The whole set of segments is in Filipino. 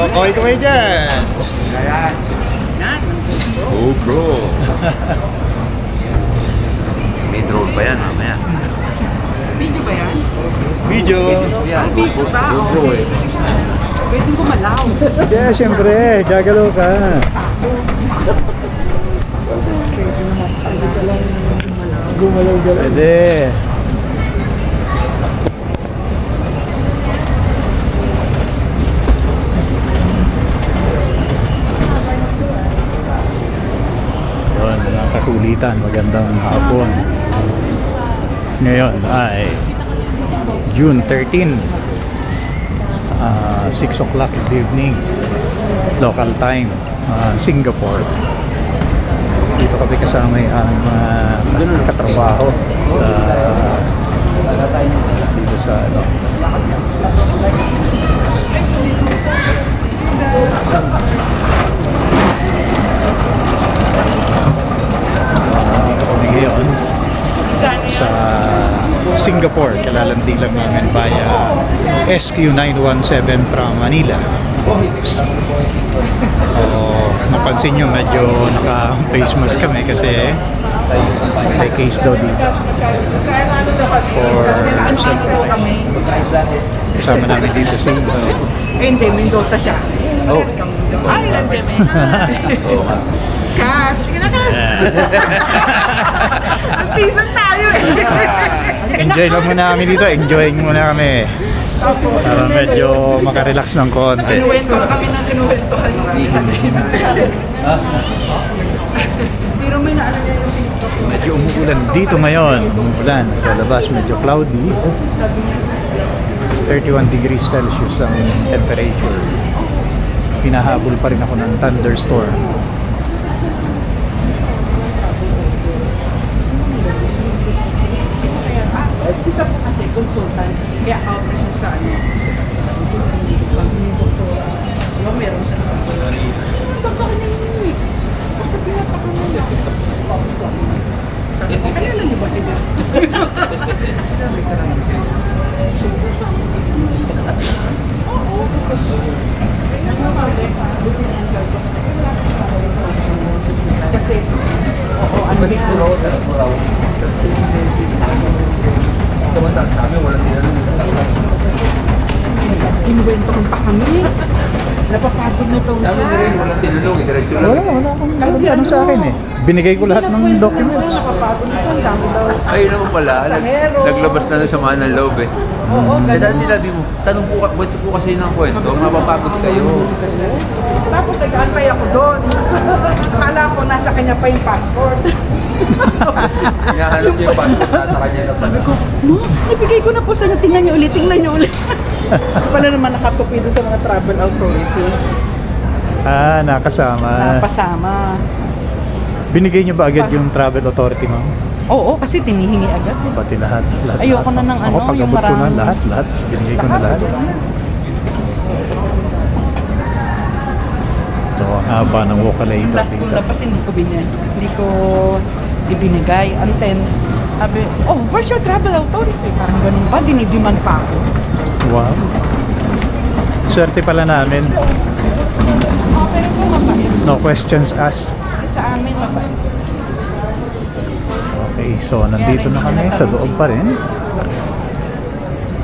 Okay kamay dyan. Ayan. GoPro. May drone pa yan mamaya. Video ba yan? Video. Yan, video ba? GoPro eh. Pwede gumalaw. Yeah, syempre. Gagalaw ka. Gumalaw-galaw. Pwede. Yun, mga kakulitan. Magandang hapon. Ngayon ay June 13, 6 o'clock in the evening, local time, Singapore. Dito kami kasama ang katrabaho dito sa ano. Dito kami ngayon sa Singapore. Kalalandi lang namin via SQ917 from Manila. Napansin nyo medyo naka-face mask kami kasi may case daw dito for kami. kasama namin dito sa Hindi, Mendoza siya. Oh. Ay, nandeme. Kas, tika na kas. Ang pisan tayo eh. enjoy lang muna kami dito, enjoying muna kami para medyo makarelax ng konti. Kinuwento kami ng kinuwento. Pero may naalala yung sito. Medyo umuulan dito ngayon, umuulan sa labas, medyo cloudy, 31 degrees Celsius ang temperature. Pinahabol pa rin ako ng thunderstorm. Isa po kasi consultant, kaya out na siya sa ano. Diba meron siya na tatakan niya yun eh. Basta tinatakan niya. Kanila niyo ba sila? Sinabi ka lang. Oo. Kasi, oo, ano niya. Kinuwento ko pa kami. Napapagod na to siya. Wala akong ano sa akin eh. Binigay ko lahat ng documents. Napapagod na to. Ang dami daw. Ay, naman pala. Naglabas na ng sama ng loob eh. Oo, Kaya ganun. sinabi mo, tanong po, kwento po kasi ng kwento, mapapagod kayo. Tapos nag-aantay ako doon. Akala ko nasa kanya pa yung passport. Hinahanap niya yung passport, nasa kanya na Sabi ko, Ma, ibigay ko na po sa inyo. Tingnan niyo ulit, tingnan niyo ulit. Pala naman nakatupido sa mga travel authority. Nakasama. Napasama. Binigay niyo ba agad yung travel authority, ma'am? Oo, kasi tinihingi agad. Pati lahat. Ayoko na ng Ako ano, pag-abot yung ko na marami. lahat. Binigay ko na lahat. Ito ang haba ng Wokalay. Yung last kong labas, hindi ko hindi ko ibinigay. And then, sabi, oh, where's your travel authority? Parang ganun ba? Dinidiman pa ako. Wow. Swerte pala namin. Oh, pero po mabait. No questions asked. Sa amin, mabait. Okay, so nandito na kami sa loob pa rin.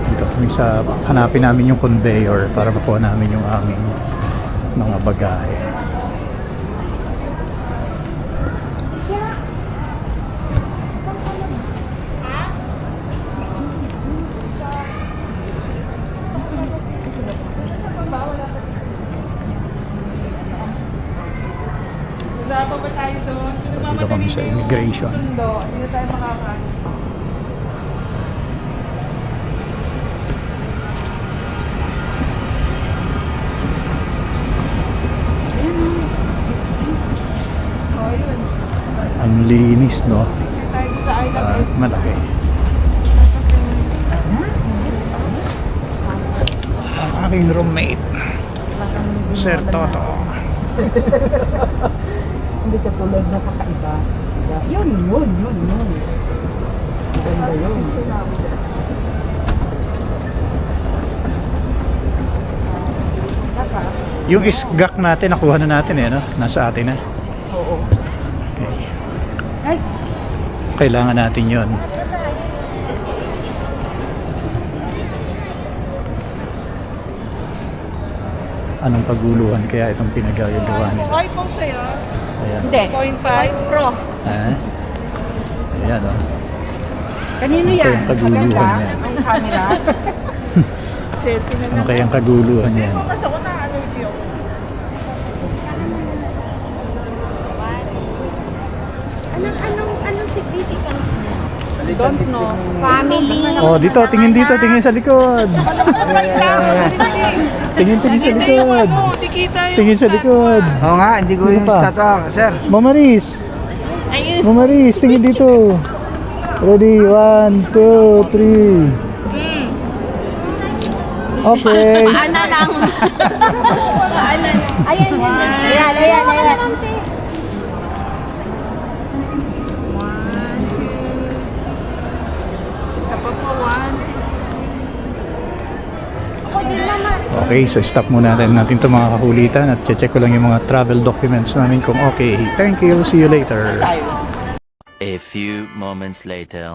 Dito kami sa hanapin namin yung conveyor para makuha namin yung aming mga bagahe. Wala pa ba tayo doon? Dito kami sa immigration. Hindi na tayo makakaano. Ang linis, no? Tayo sa island. Malaki. Ang aking roommate, Sir Toto. Hindi ka tulad na kakaiba. Yun. Ganda yun. Saka, Yung isgak natin, nakuha na natin eh, no? Nasa atin na. Oo. Okay. Ay, Kailangan natin yon. Anong kaguluhan kaya itong pinagagawa nila? iPhone sa'yo? Ayan. hindi. 0.5 Pro. Ah. Ayan, oh. Kanino Ano yan? kayang kaguluhan Maganda? yan? Ang camera? Selfie na Ano kayang kaguluhan yan? Kasi ako na-allergy ako. Anong significance niya? Don't know. Family. Oh, dito, tingin sa likod. Tingin sa likod. Di kita yung... Tingin sa likod. Oo nga, hindi ko Ano yung pa? statwa, sir. Mamaris. Ayun. Mamaris, tingin dito. Ready, 1, 2, 3. Okay. Ana lang. Ayan, ayan. Ayan. Ako din naman. Okay, so stop muna natin itong mga kakulitan at check ko lang yung mga travel documents namin kung okay. Thank you, see you later. A few moments later.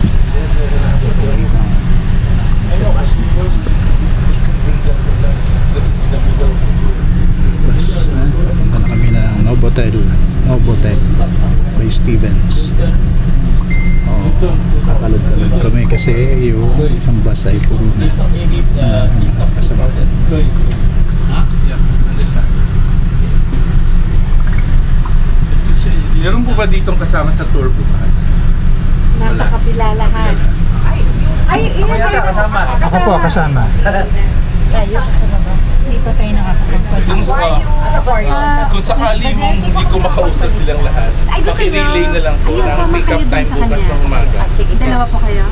Bus na. Punta na kami ng Novotel by Stevens. Kakalod-kalod kami kasi yung isang bus ay puro na kasama. Meron po ba ditong kasama sa tour bukas? Nasa kapila lahat. Ay, iyan tayo kasama. Ako po kasama. Hindi pa tayo nakakapagpag. Kung sakali mong hindi ko makausap silang lahat, paki-relay na lang po ng pick-up time bukas ng umaga. Dalawa po kayo?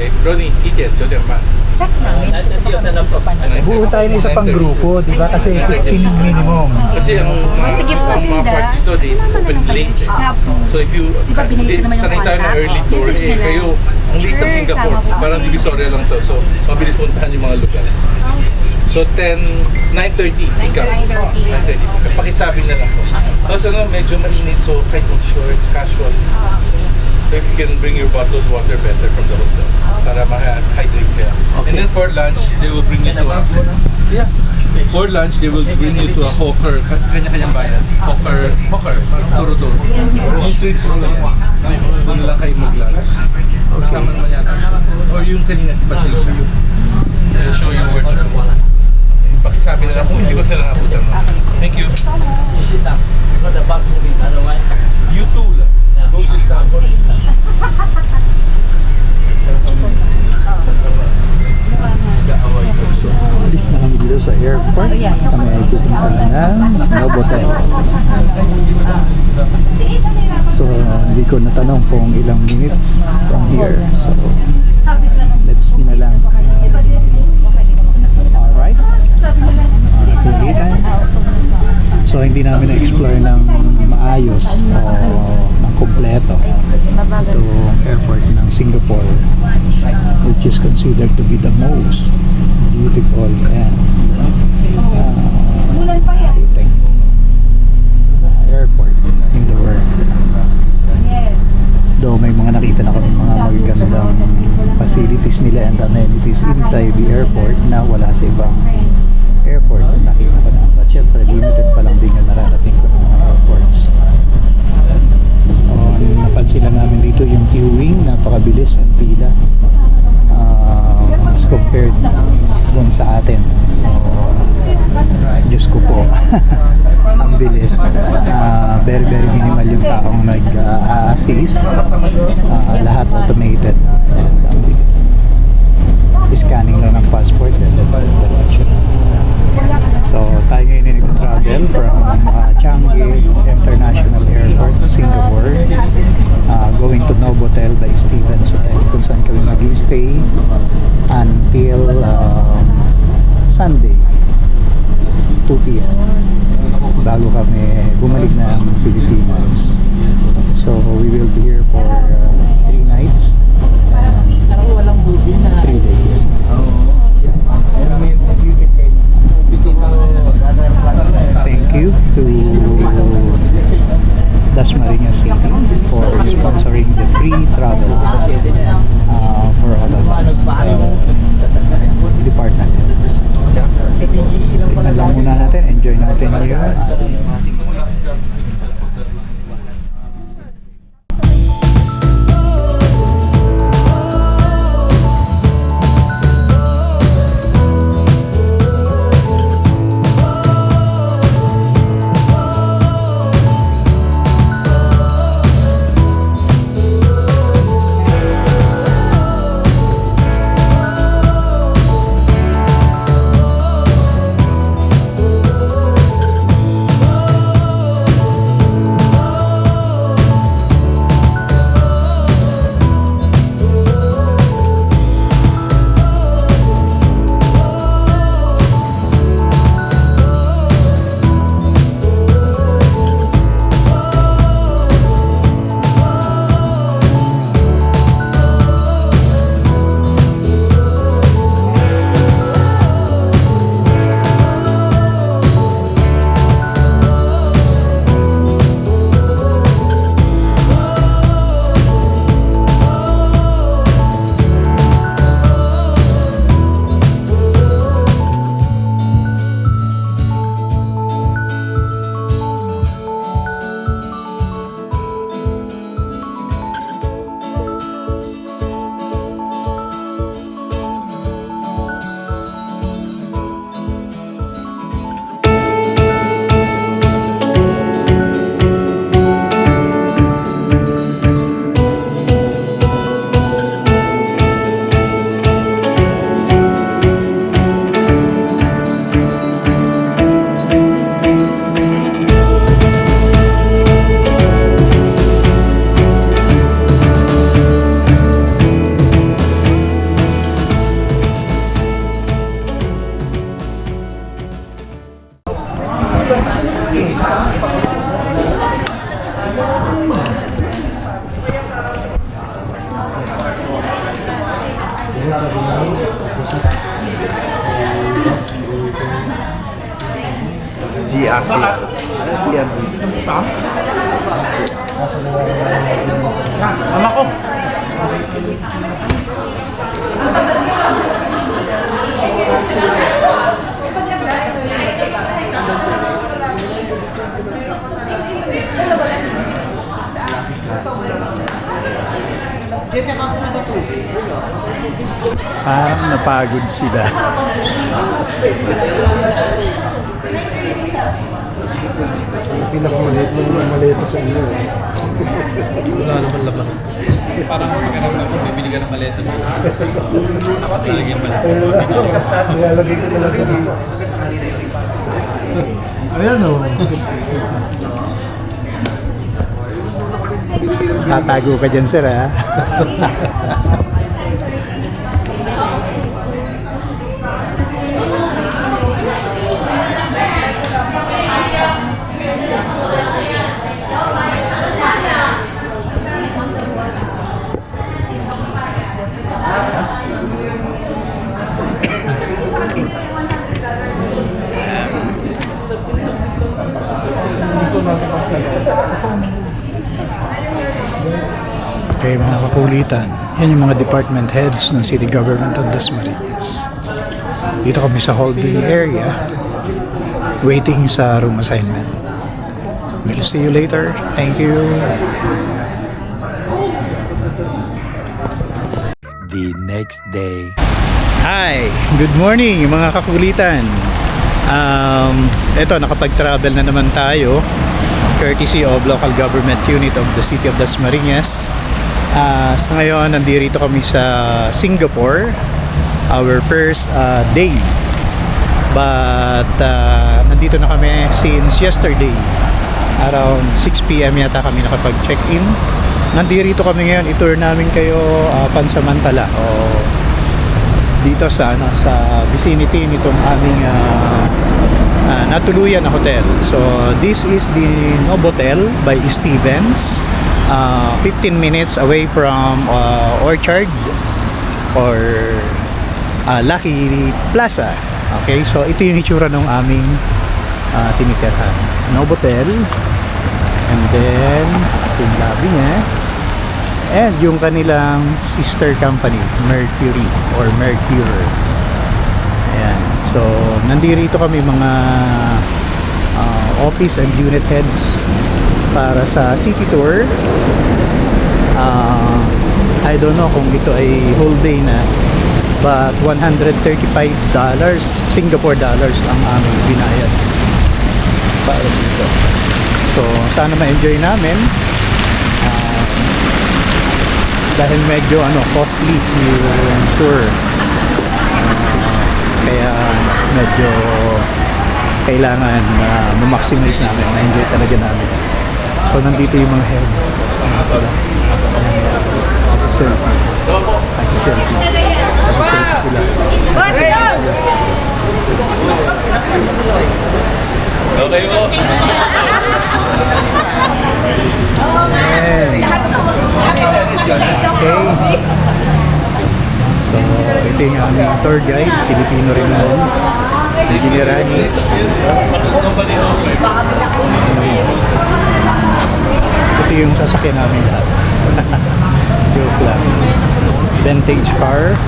Eh, Ronnie, Chichen, Joderman. Check namin. Kasi baka mag-usapan na. Buo tayo ng isa pang grupo, di ba? Kasi 15 minimum. Kasi ang mga parts dito, they open late. So if you, sanay tayo ng early tour, eh kayo, ang late ng Singapore, parang Divisoria lang to. So, mabilis puntahan yung mga lugar. So 9:30 pick up. 9:30. Pakisabi na lang po. Tapos medyo mainit, so kahit shorts, casual. So if you can bring your bottled water better from the hotel para ma-hydrate ka. And then for lunch, they will bring you to for lunch, they will bring you to a hawker, kanya-kanyang bayan. Hawker, turo-turo. Yung street food lang yan. Doon lang kayo mag-lunch. Kasama naman yata. Or yung kanina, Patricia. They'll show you where to go. Pakisabi na lang kung hindi ko sila nabutan. Thank you. You too lang. Go sit down. So, alis na kami dito sa airport. Kami ay pupunta ng Novotel. So, hindi ko natanong kung ilang minutes from here. So, let's see na lang. Alright. Kulitan. So, hindi namin na-explore ng maayos o ng kompleto itong airport ng Singapore, which is considered to be the most beautiful and airport in the world. Though may mga nakita na kami mga magagandang facilities nila and amenities inside the airport na wala sa ibang airport na nakita ko na. But syempre limited pa lang din yung nararating ko ng mga airports. Napansin lang namin dito yung queuing, napakabilis ang pila as compared dun sa atin. Diyos ko po. Ang bilis. Very minimal yung taong nag-assist. Lahat automated. And ang bilis. Scanning lang ng passport and then diretso. So tayo ngayon ay nag-travel from Changi International Airport, Singapore, going to Novotel by Stevens Hotel kung saan kami mag-stay until Sunday 2 p.m. bago kami bumalik ng Pilipinas. So we will be here for 3 nights and 3 days. CRC. Mama ko. Parang napagod sila. Pinakamaliit mo naman malito sa inyo. Wala naman laman. Parang pakiramdam ko, bibili ka ng maleta. Tapos lalagyan pa lang. Nilalagay ko na lang dito. Ayan o. Tatago ka dyan, sir, ha? Okay, mga kakulitan, yan yung mga department heads ng City Government of Dasmariñas. Dito kami sa holding area, waiting sa room assignment. We'll see you later. Thank you. The next day. Hi! Good morning mga kakulitan. Eto, nakapag-travel na naman tayo courtesy of local government unit of the City of Dasmariñas. Sa ngayon, nandito kami sa Singapore, our first day. But nandito na kami since yesterday. Around 6 p.m. yata kami nakapag-check-in. Nandito kami ngayon, i-tour namin kayo pansamantala o dito sa vicinity nitong aming natuluyan na hotel. So this is the Novotel by Stevens, 15 minutes away from Orchard or Lucky Plaza. Okay, so ito yung itsura ng aming tinitirhan. Novotel, and then yung lobby niya, and yung kanilang sister company, Mercury or Mercure. Ayan. So, nandito kami mga office and unit heads para sa city tour. I don't know kung ito ay whole day na, but $135 Singapore dollars ang aming binayad para dito. So, sana ma-enjoy namin. Dahil medyo costly yung tour. Kaya medyo kailangan ma-maximize namin, ma-enjoy talaga namin. So nandito yung mga heads. Sila. Selfie. Selfie. Sila. Okay mo? Okay. So, ito yung aming tour guide, Pilipino rin naman. Si Ginirani. Ito yung sasakyan namin lahat. Joke lang. Vintage car.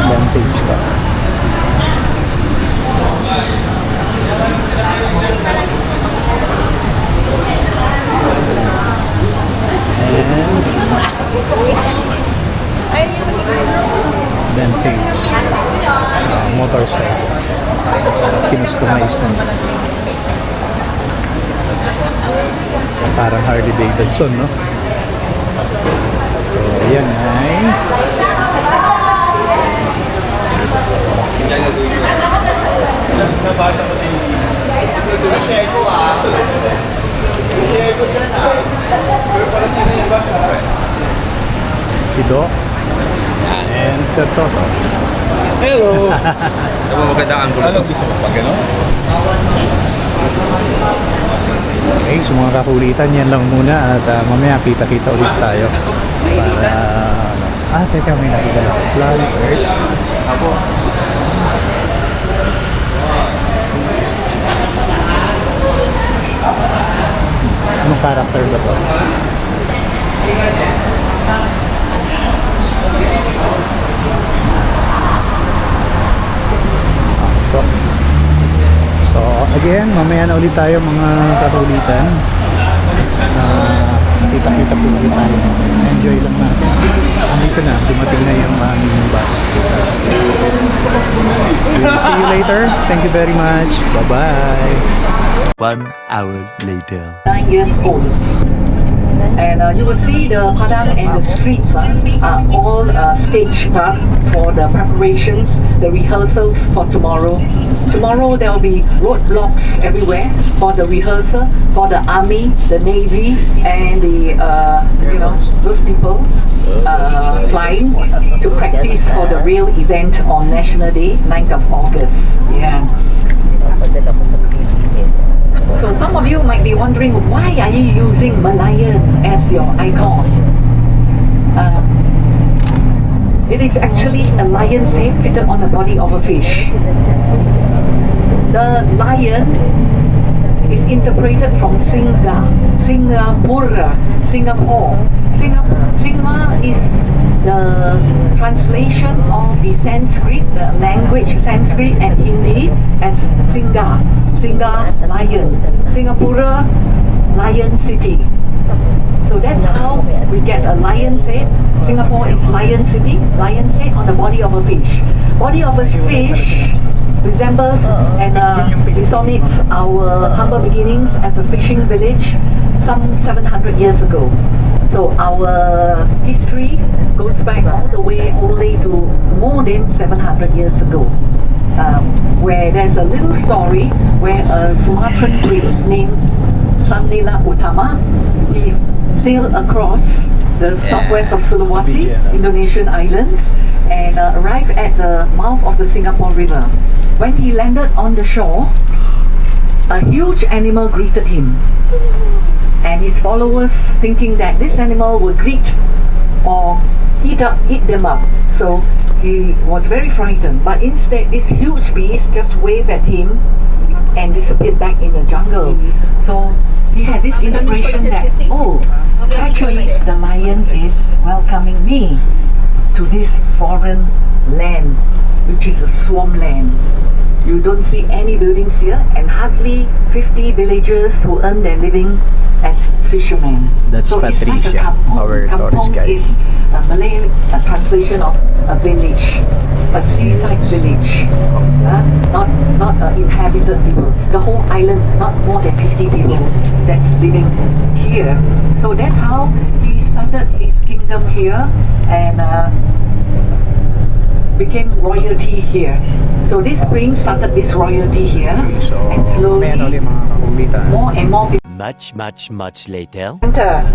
Vintage car. Vintage motorcycle, kinustomize na parang Harley Davidson, no? So yan ay si Doc and Sir Toto. Hello! Ano magandang angulo? Ano gusto mo pag gano'n? morning sa mga kakulitan. Yan lang muna at mamaya kita-kita ulit tayo. Para, teka, may nakita lang. Planet Earth. Apo. Anong character ba to? So again, mamaya na ulit tayo mga kakulitan. Kita-kita po ulit tayo. Enjoy lang natin. Andito na, dumating na yung aming bus. We'll see you later. Thank you very much. Bye-bye. 1 hour later. 9 years old. And you will see the padang and the streets are all staged up for the preparations, the rehearsals for tomorrow. Tomorrow there will be roadblocks everywhere for the rehearsal for the army, the navy, and the those people flying to practice for the real event on National Day, 9th of August. Yeah. So some of you might be wondering, why are you using Malayan as your icon? It is actually a lion's head fitted on the body of a fish. The lion is interpreted from Singapore. Singa is the translation of the Sanskrit, the language Sanskrit and Hindi as Singa, lion. Singapore, lion city. So that's how we get a lion's head. Singapore is lion city, lion's head on the body of a fish. Body of a fish resembles and resonates our humble beginnings as a fishing village some 700 years ago. So our history goes back all the way only to more than 700 years ago, where there's a little story where a Sumatran prince named Sanila Utama, he sailed across the southwest of Sulawesi, Indonesian islands, and arrived at the mouth of the Singapore River. When he landed on the shore, a huge animal greeted him, and his followers, thinking that this animal would greet or eat them up. So he was very frightened, but instead this huge beast just waved at him and disappeared back in the jungle. So he had this impression that, oh, actually the lion is welcoming me to this foreign land, which is a swampland. You don't see any buildings here, and hardly 50 villagers who earn their living as fishermen. That's so Patricia, it's like a kampong. our tourist Kampong guide. is a Malay translation of a village, a seaside village, not inhabited people. The whole island, not more than 50 people that's living here. So that's how he started his kingdom here and became royalty here. So this prince started this royalty here, So, and slowly may ulit mga kakulitan. more and more people Much later. enter.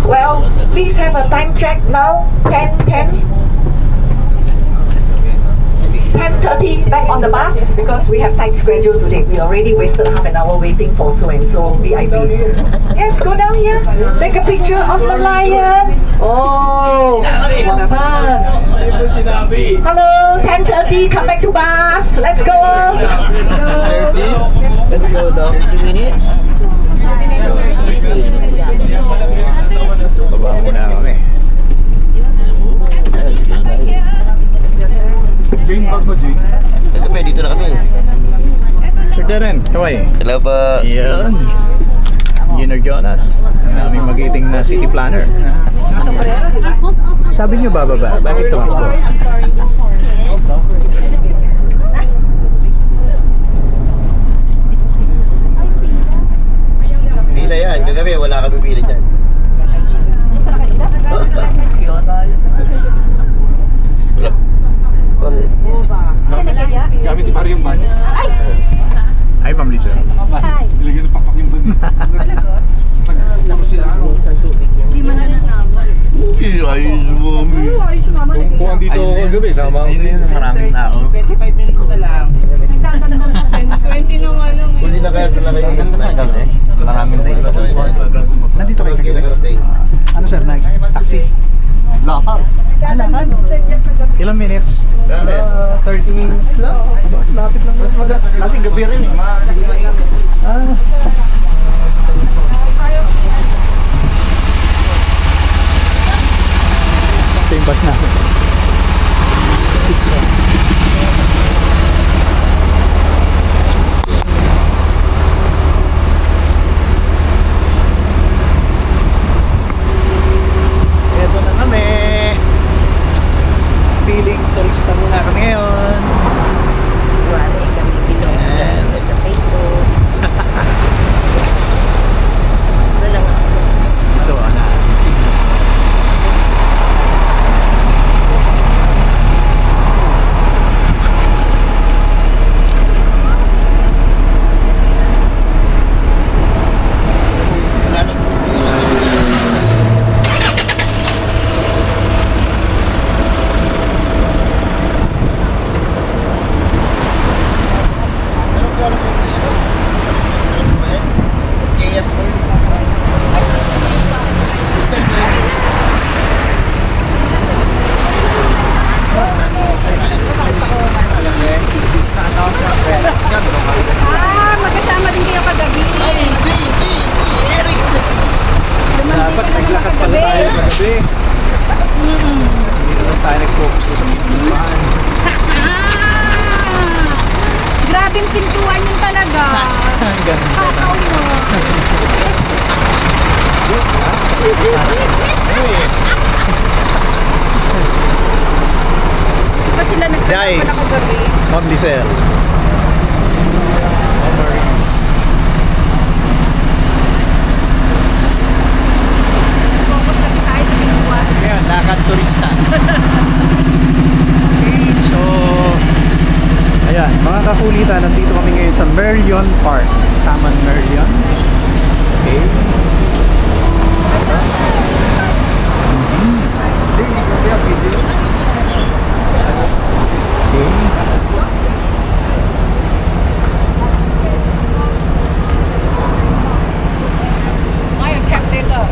Well, please have a time check now. 10:30 back on the bus because we have tight schedule today. We already wasted half an hour waiting for so and so VIP. Yes, go down here. Take a picture of the lion. Oh, what fun. Hello, 10:30. Come back to bus. Let's go. Let's go down 50 minutes. Baba muna kami. Jane, bag mo, Jane. Kami, dito na kami. Sir Darren, kaway. Hello po. Yan. Junior Jonas. Aming magiting na city planner. Sabi niyo bababa. Bakit tumakbo? Pila yan. Kagabi, wala kami pila dyan. Wala. Gamit ni pare yung van. Hi, Ma'am Lisa. Ilagyan ng pakpak yung van. Tapos sila ako. Ayos mo. Kung andito ako kagabi, sama ako sa inyo. Maraming tao. 25 minutes na lang. 20 na nga lang eh. Huli na kaya sila kayo ng kami. Maraming tayo. Lakad. Lakad? Ilang minutes? 30 minutes lang. Lapit lang. Mas kasi gabi rin eh, hindi mainit. Ah. Ito yung bus natin. 6 Eto na kami. Feeling turista muna kami ngayon. Yes. Ito, ana. Magkasama din kayo kagabi. Dapat naglakad pala tayo kagabi. Hindi naman tayo nag-focus ko sa pintuan. Grabing pintuan yun talaga. Ang ganda. Kakaw mo. Di ba sila nagkakaroon Guys, na kagabi? Ma'am Lizelle. Memories. Focus kasi tayo sa pintuan. Ngayon, lakad turista. Okay, so ayan, mga kakulitan, nandito kami ngayon sa Merion Park. Taman Merion. Okay. I am kept later.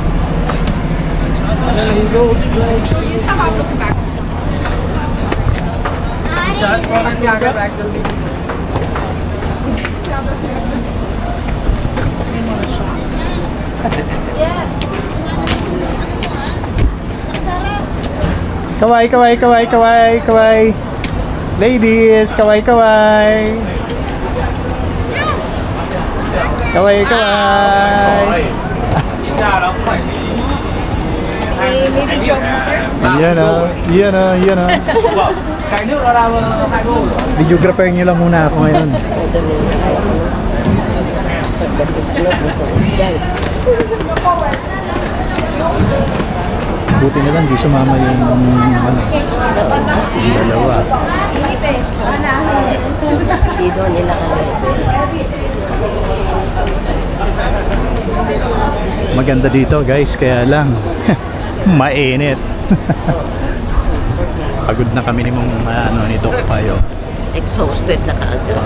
Kaway, kaway, kaway, kaway, kaway. Ladies, kaway, kaway. Kaway, kaway. Maybe joke. Yan o, yan o, yan o. Videographer nyo lang muna ako ngayon. Buti na lang, di sumama yung ano, yung dalawa. Dito nila Maganda dito guys, kaya lang mainit. Pagod na kami ni mong ano, nito kayo. exhausted na kaagad.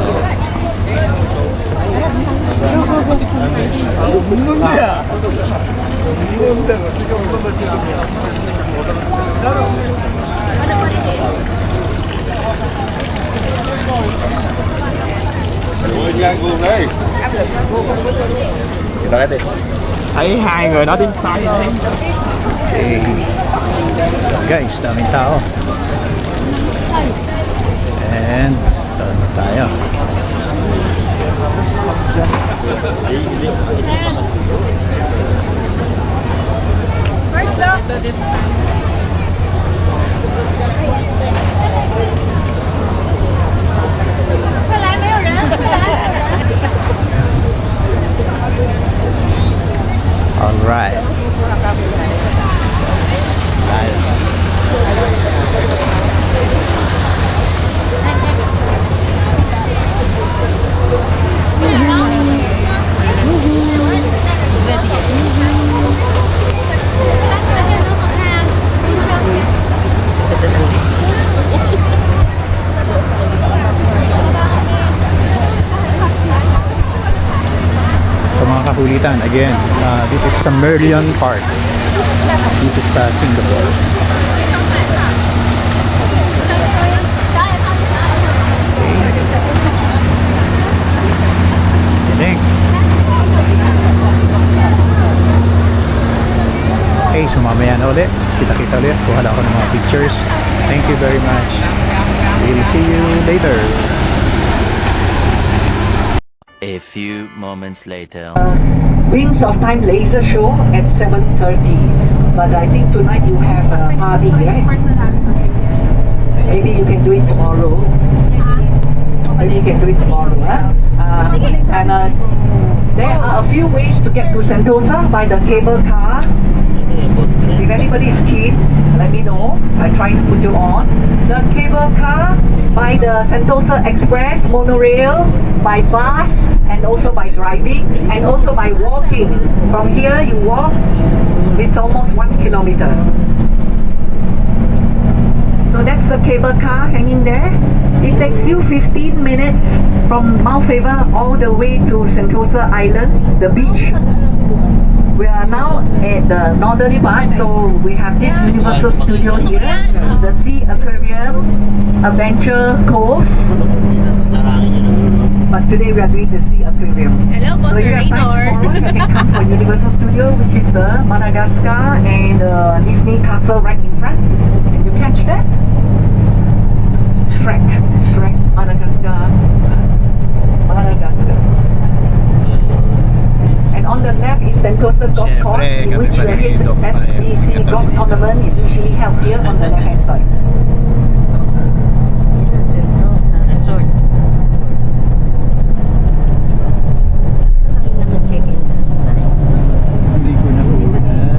Kita ka din. Thấy hai người đó đến tay. Okay. So guys, daming tao. And doon tayo. First stop. All right. So mga kakulitan, again, dito sa Merion Park, dito sa Singapore. so mamaya na ulit. Kita-kita ulit. Kuha lang ako ng mga pictures. Thank you very much. We'll see you later. A few moments later. Wings of Time laser show at 7:30. But I think tonight you have a party, right? Maybe you can do it tomorrow. Maybe you can do it tomorrow, huh? There are a few ways to get to Sentosa by the cable car. If anybody is keen, let me know. I try to put you on. The cable car by the Sentosa Express monorail, by bus, and also by driving, and also by walking. From here you walk, it's almost 1 kilometer. So that's the cable car hanging there. It takes you 15 minutes from Mount Faber all the way to Sentosa Island, the beach. We are now at the northern part, so we have this Universal Studio here, the Sea Aquarium, Adventure Cove. But today we are doing the Sea Aquarium. Hello, Boss So you have time tomorrow, you can come for Universal Studio, which is the Madagascar and Disney Castle right in front. Can you catch that? Shrek, Madagascar. And on the left is Sentosa Golf Course, in which various SBC golf tournament is usually held here on the left hand side. Resort. Ay, naka-check-in last time. Hindi ko na ulan.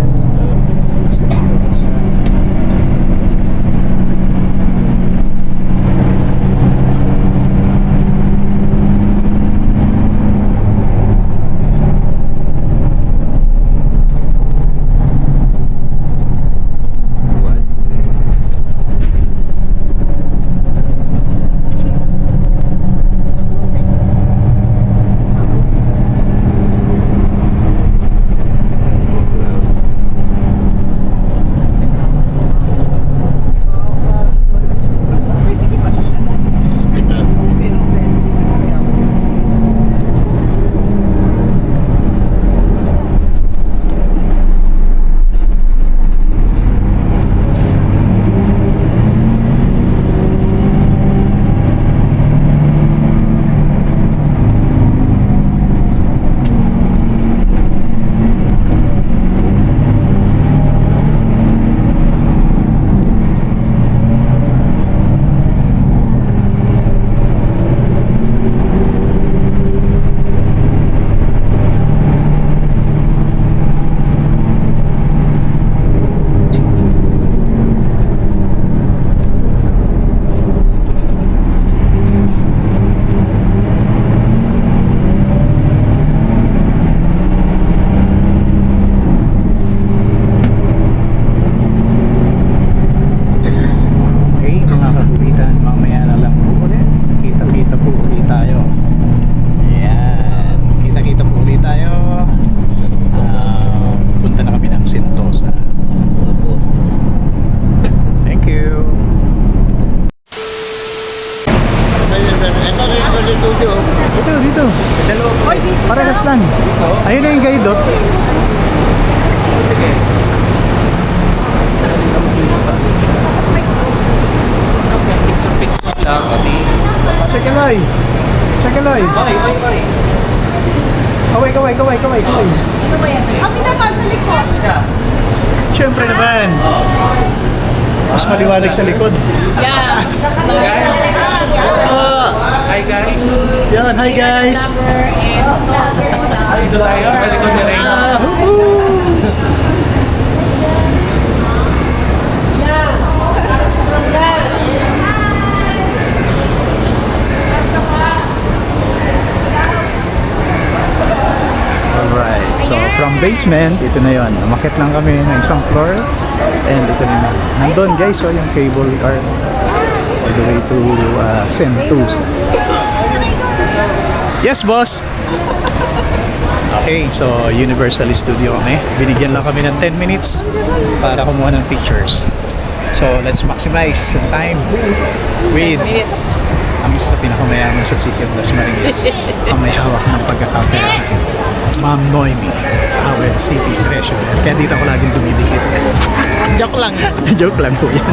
Dito. Parehas lang. Ayun na yung guide dot. Chekeloy. Kaway. Kami naman sa likod. Siyempre naman. Mas maliwanag sa likod. Yeah. Hi guys! Yan, hi guys! Dito tayo sa likod ni Reyna. Alright, so from basement, ito na yon. Umakit lang kami ng isang floor. And ito na yun. Nandun guys, so yung cable car all the way to Sentosa. Yes, boss! Okay, so Universal Studio kami. Binigyan lang kami ng 10 minutes para kumuha ng pictures. So let's maximize the time with ang isa sa pinakamayaman sa City of Dasmariñas ang may hawak ng pagkakapera, Ma'am Noemi, our city treasurer. treasure. Kaya dito ako laging dumidikit. Joke lang. Joke lang po yan.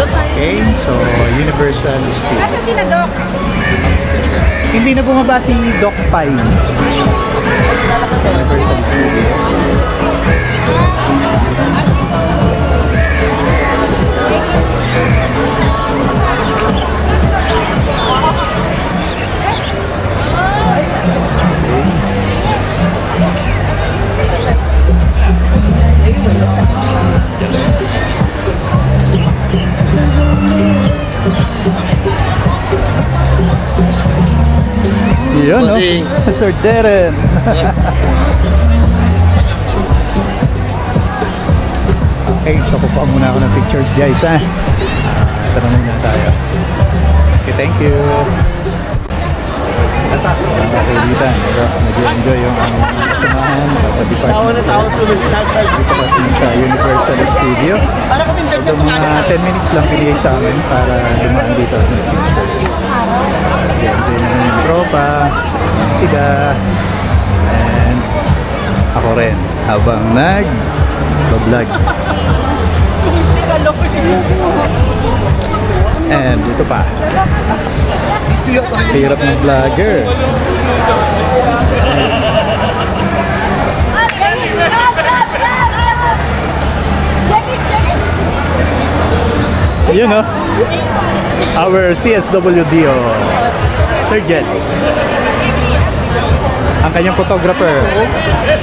Okay, so Universal Studios. Nasa si na Doc? Hindi na bumaba si Doc Pine. Universal Studios. Yun, no? Sir Darren. Okay, so kukuha muna ako ng pictures, guys, ha? Ito na muna tayo. Okay, thank you. Dito, nag-enjoy yung kasamahan, kapag-department. Dito kasi sa Universal Studio. Ito mga 10 minutes lang pinigay sa amin para dumaan dito. Enjoy na yung tropa, sila, and ako rin habang nag-vlog. And ito pa, hirap ng vlogger. Yun, no? Our CSWDO Sir Jet, ang kanyang photographer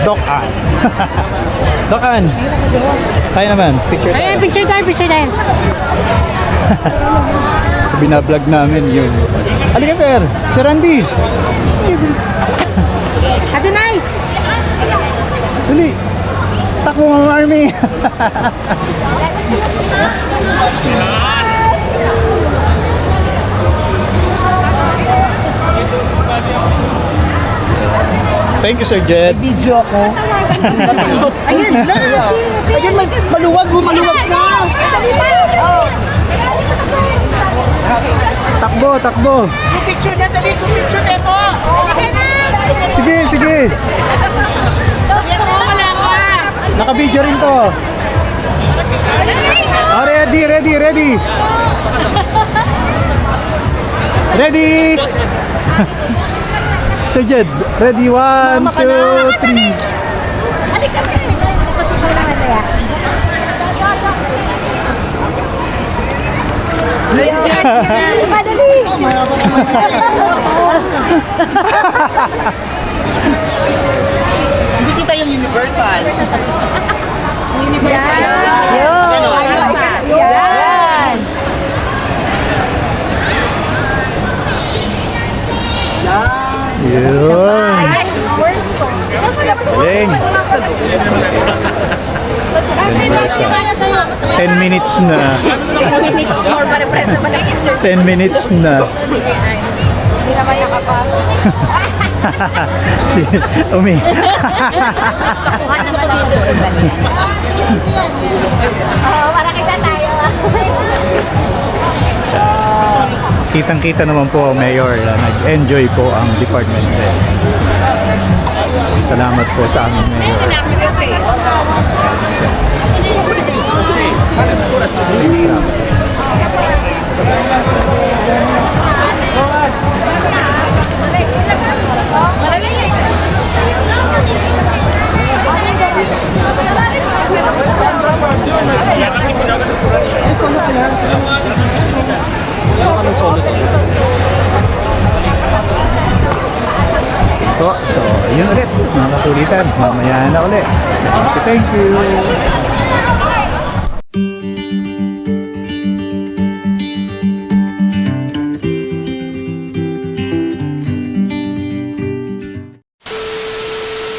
Doc Ann. Doc Ann, tayo naman, picture tayo. Picture tayo. Binablog namin yung halika sir, Sir Randy. Ate Nice! Dali, takbo mga army. Thank you, Sir Jed. Video ako. Ayun! Ayun, maluwag na! Takbo. Picture na, dali ko picture na ito! Sige. Ito, wala ka! Naka-video rin to. Oh, ready. Ready. Sir Jed, ready? 1, 2, 3. Ano kasi? Kasi kailangan na yan. Madali! Hindi kita yung Universal. Yan! Yun. Worst to. Galing. 10 minutes na. 10 minutes more para press naman ang interview. 10 minutes na. Hindi naman nakapasok. Umi. Kuha naman dito. Para kita tayo. Kitang-kita naman po, Mayor, nag-enjoy po ang department heads. Salamat po sa aming Mayor. So, yun ulit, mga kasulitan. Mamaya na ulit. Thank you.